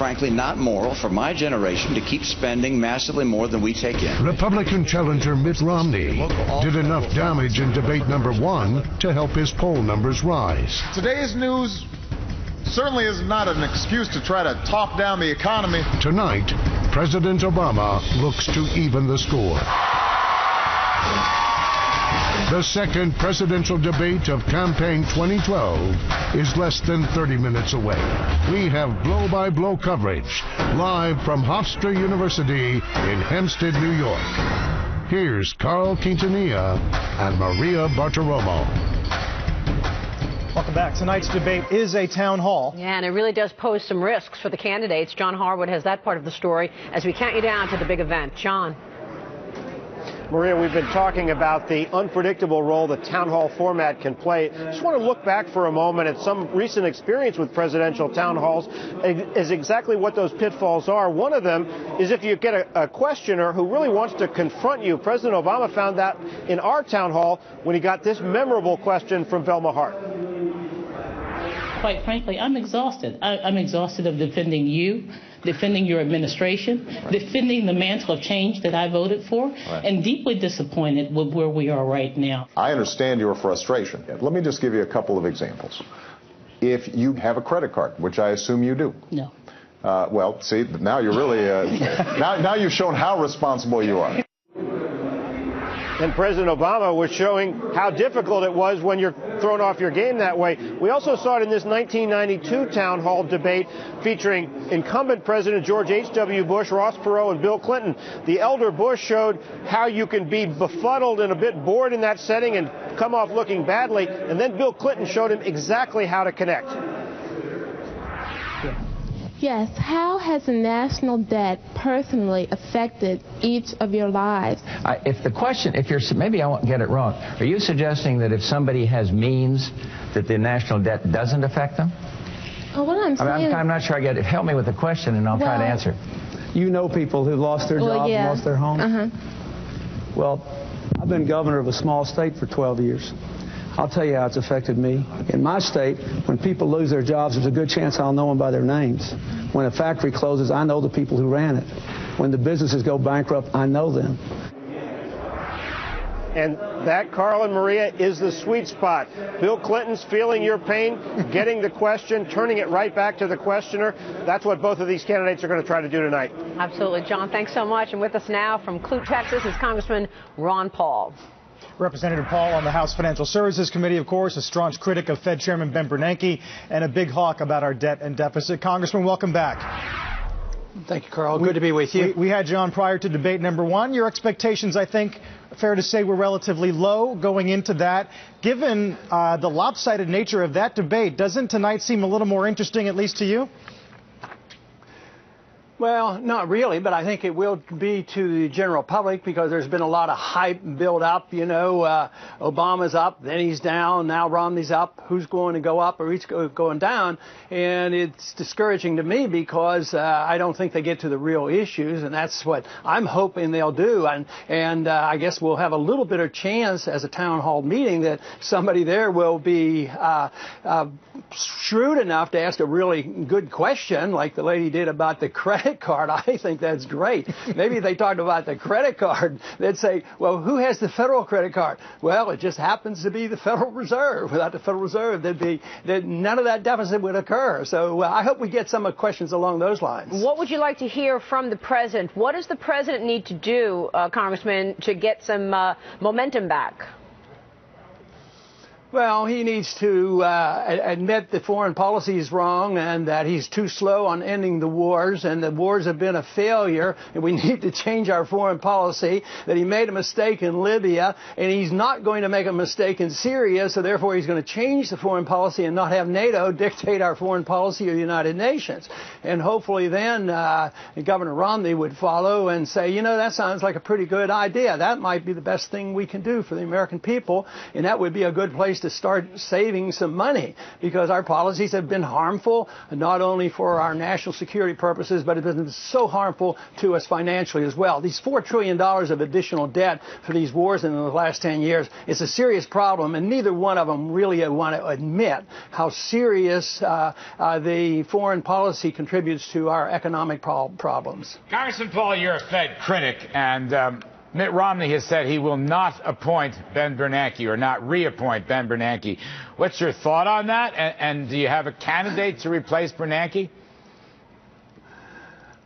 frankly not moral for my generation to keep spending massively more than we take in. Republican challenger Mitt Romney did enough damage in debate number 1 to help his poll numbers rise. Today's news certainly is not an excuse to try to talk down the economy. Tonight, President Obama looks to even the score. The second presidential debate of campaign 2012 is less than 30 minutes away. We have blow-by-blow coverage live from Hofstra University in Hempstead, New York. Here's Carl Quintanilla and Maria Bartiromo. Welcome back. Tonight's debate is a town hall. Yeah, and it really does pose some risks for the candidates. John Harwood has that part of the story as we count you down to the big event. John. Maria, we've been talking about the unpredictable role the town hall format can play. Just want to look back for a moment at some recent experience with presidential town halls as exactly what those pitfalls are. One of them is if you get a questioner who really wants to confront you. President Obama found that in our town hall when he got this memorable question from Velma Hart. Quite frankly, I'm exhausted. I'm exhausted of defending you, defending your administration, defending the mantle of change that I voted for, and deeply disappointed with where we are right now. I understand your frustration. Let me just give you a couple of examples. If you have a credit card, which I assume you do. No. Well, see, now you're really, now you've shown how responsible you are. And President Obama was showing how difficult it was when you're thrown off your game that way. We also saw it in this 1992 town hall debate featuring incumbent President George H.W. Bush, Ross Perot, and Bill Clinton. The elder Bush showed how you can be befuddled and a bit bored in that setting and come off looking badly. And then Bill Clinton showed him exactly how to connect. Yes, how has the national debt personally affected each of your lives? Maybe I won't get it wrong. Are you suggesting that if somebody has means that the national debt doesn't affect them? Oh, what I'm saying... I'm not sure I get it. Help me with the question and I'll try to answer. You know people who lost their jobs and lost their homes? Well, I've been governor of a small state for 12 years. I'll tell you how it's affected me. In my state, when people lose their jobs, there's a good chance I'll know them by their names. When a factory closes, I know the people who ran it. When the businesses go bankrupt, I know them. And that, Carl and Maria, is the sweet spot. Bill Clinton's feeling your pain, getting the question, turning it right back to the questioner. That's what both of these candidates are going to try to do tonight. Absolutely, John. Thanks so much. And with us now from Clute, Texas, is Congressman Ron Paul. Representative Paul on the House Financial Services Committee, of course, a staunch critic of Fed Chairman Ben Bernanke, and a big hawk about our debt and deficit. Congressman, welcome back. Thank you, Carl. Good to be with you. We had you on prior to debate number 1. Your expectations, I think, fair to say, were relatively low going into that. Given the lopsided nature of that debate, doesn't tonight seem a little more interesting, at least to you? Well, not really, but I think it will be to the general public because there's been a lot of hype built up. You know, Obama's up, then he's down, now Romney's up. Who's going to go up or who's going down? And it's discouraging to me because I don't think they get to the real issues, and that's what I'm hoping they'll do. And I guess we'll have a little bit of chance as a town hall meeting that somebody there will be shrewd enough to ask a really good question like the lady did about the credit card. I think that's great. Maybe if they talked about the credit card, they'd say, well, who has the federal credit card? Well, it just happens to be the Federal Reserve. Without the Federal Reserve, none of that deficit would occur. So I hope we get some questions along those lines. What would you like to hear from the president? What does the president need to do, Congressman, to get some momentum back? Well, he needs to admit that foreign policy is wrong and that he's too slow on ending the wars and the wars have been a failure and we need to change our foreign policy, that he made a mistake in Libya and he's not going to make a mistake in Syria, so therefore he's going to change the foreign policy and not have NATO dictate our foreign policy or the United Nations. And hopefully then Governor Romney would follow and say, you know, that sounds like a pretty good idea. That might be the best thing we can do for the American people, and that would be a good place to start saving some money, because our policies have been harmful, not only for our national security purposes, but it has been so harmful to us financially as well. These $4 trillion of additional debt for these wars in the last 10 years, it's a serious problem, and neither one of them really want to admit how serious the foreign policy control contributes to our economic problems. Congressman Paul, you're a Fed critic, and Mitt Romney has said he will not appoint Ben Bernanke or not reappoint Ben Bernanke. What's your thought on that? And do you have a candidate to replace Bernanke?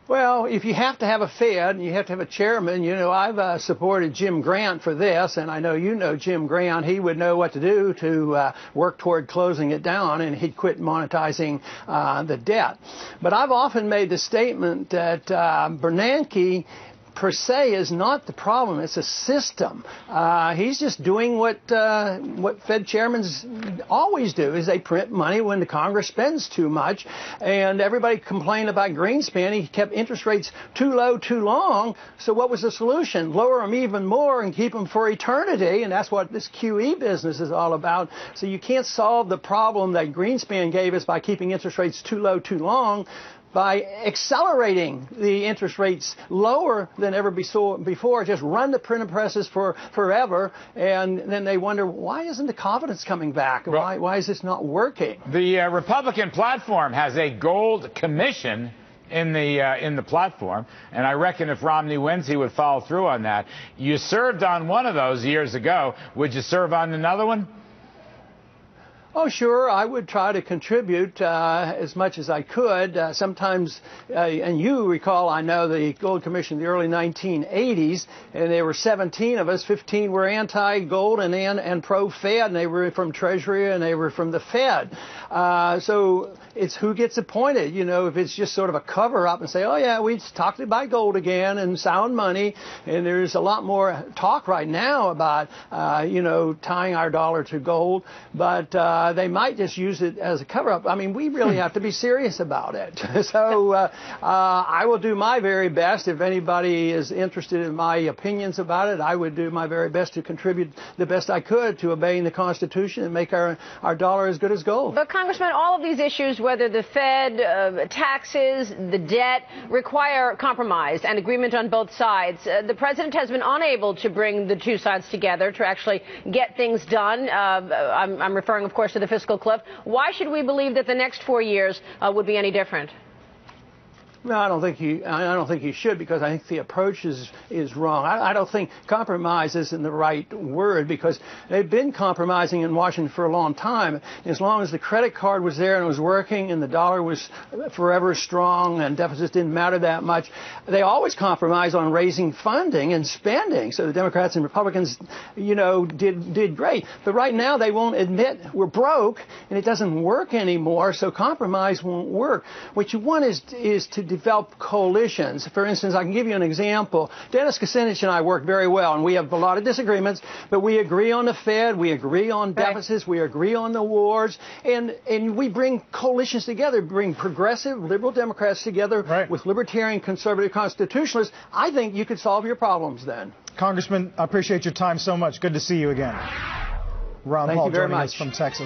Well, if you have to have a Fed and you have to have a chairman, you know, I've supported Jim Grant for this, and I know you know Jim Grant. He would know what to do to work toward closing it down, and he'd quit monetizing the debt. But I've often made the statement that Bernanke per se is not the problem. It's a system. He's just doing what Fed chairmen always do, is they print money when the Congress spends too much. And everybody complained about Greenspan. He kept interest rates too low too long. So what was the solution? Lower them even more and keep them for eternity. And that's what this QE business is all about. So you can't solve the problem that Greenspan gave us by keeping interest rates too low too long by accelerating the interest rates lower than ever before. Just run the printing presses for forever, and then they wonder, why isn't the confidence coming back? Why is this not working? The Republican platform has a gold commission in the platform, and I reckon if Romney wins, he would follow through on that. You served on one of those years ago. Would you serve on another one? Oh, sure. I would try to contribute as much as I could. Sometimes, and you recall, I know, the Gold Commission in the early 1980s, and there were 17 of us. 15 were anti-gold and pro-Fed, and they were from Treasury and they were from the Fed. So it's who gets appointed. You know, if it's just sort of a cover-up and say, oh, yeah, we talked about gold again and sound money, and there's a lot more talk right now about, you know, tying our dollar to gold, but they might just use it as a cover-up. I mean, we really have to be serious about it. So I will do my very best. If anybody is interested in my opinions about it, I would do my very best to contribute the best I could to obeying the Constitution and make our dollar as good as gold. But, Congressman, all of these issues, whether the Fed, taxes, the debt, require compromise and agreement on both sides. The president has been unable to bring the two sides together to actually get things done. I'm referring, of course, to the fiscal cliff. Why should we believe that the next 4 years would be any different? No, I don't think you should, because I think the approach is wrong. I don't think compromise isn't the right word, because they've been compromising in Washington for a long time. As long as the credit card was there and it was working and the dollar was forever strong and deficits didn't matter that much, they always compromise on raising funding and spending. So the Democrats and Republicans, you know, did great. But right now they won't admit we're broke and it doesn't work anymore, so compromise won't work. What you want is to develop coalitions. For instance, I can give you an example. Dennis Kucinich and I work very well, and we have a lot of disagreements, but we agree on the Fed, we agree on deficits, we agree on the wars, and we bring coalitions together, bring progressive liberal Democrats together with libertarian conservative constitutionalists. I think you could solve your problems then. Congressman, I appreciate your time so much. Good to see you again. Ron Paul joining us from Texas.